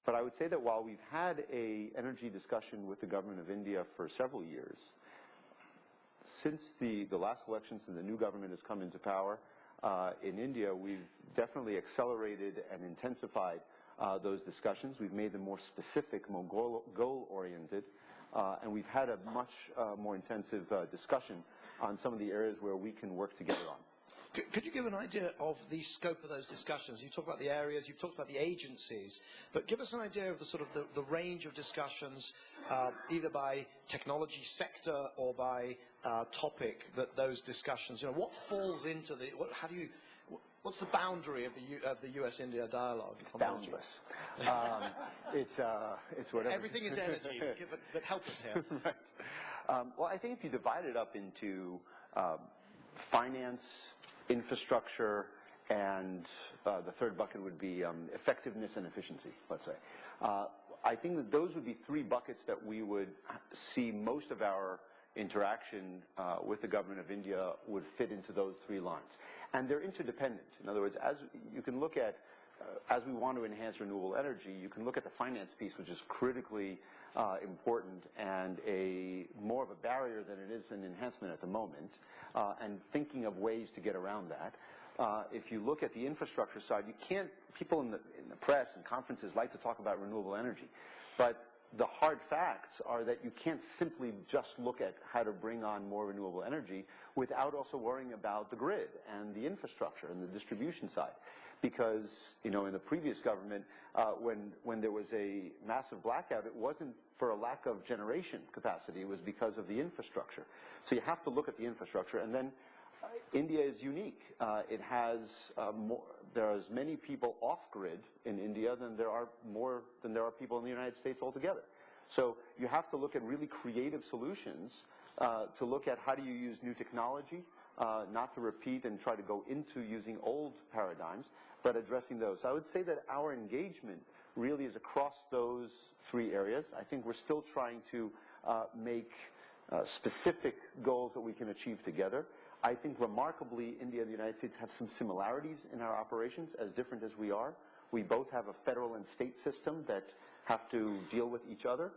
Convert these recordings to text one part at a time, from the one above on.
But I would say that while we've had an energy discussion with the government of India for several years, since the last elections and the new government has come into power in India, we've definitely accelerated and intensified those discussions. We've made them more specific, more goal-oriented, and we've had a much more intensive discussion on some of the areas where we can work together on. Could you give an idea of the scope of those discussions? You talked about the areas, you've talked about the agencies, but give us an idea of the sort of the range of discussions, either by technology sector or by topic, that those discussions, you know, what falls into the, what's the boundary of the U.S.-India dialogue? It's boundless. It's whatever. Everything is energy, but help us here. Right. Well, I think if you divide it up into finance, infrastructure, and the third bucket would be effectiveness and efficiency, let's say. I think that those would be three buckets that we would see most of our interaction with the government of India would fit into those three lines. And they're interdependent. In other words, as you can look at, as we want to enhance renewable energy, you can look at the finance piece, which is critically important and more of a barrier than it is an enhancement at the moment, and thinking of ways to get around that. If you look at the infrastructure side, you can't, people in the press and conferences like to talk about renewable energy, but the hard facts are that you can't simply just look at how to bring on more renewable energy without also worrying about the grid and the infrastructure and the distribution side. Because, you know, in the previous government, when there was a massive blackout, it wasn't for a lack of generation capacity, it was because of the infrastructure. So you have to look at the infrastructure, and then India is unique. It has there are as many people off-grid in India than there are people in the United States altogether. So you have to look at really creative solutions to look at how do you use new technology, not to repeat and try to go into using old paradigms, but addressing those. So I would say that our engagement really is across those three areas. I think we're still trying to make specific goals that we can achieve together. I think remarkably, India and the United States have some similarities in our operations, as different as we are. We both have a federal and state system that have to deal with each other.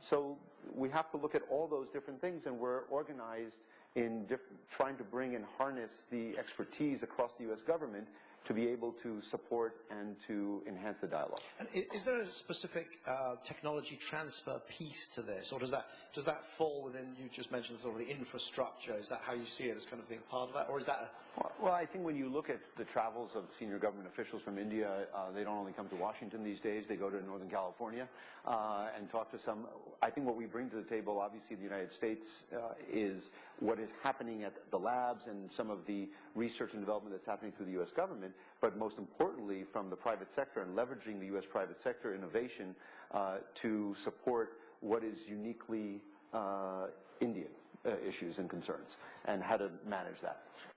So we have to look at all those different things, and we're organized in trying to bring and harness the expertise across the U.S. government to be able to support and to enhance the dialogue. And is there a specific technology transfer piece to this, or does that fall within, you just mentioned sort of the infrastructure, is that how you see it as kind of being part of that, or is that Well, I think when you look at the travels of senior government officials from India, they don't only come to Washington these days, they go to Northern California and talk to some. I think what we bring to the table, obviously, in the United States is what is happening at the labs and some of the research and development that's happening through the U.S. government, but most importantly from the private sector and leveraging the U.S. private sector innovation to support what is uniquely Indian issues and concerns and how to manage that.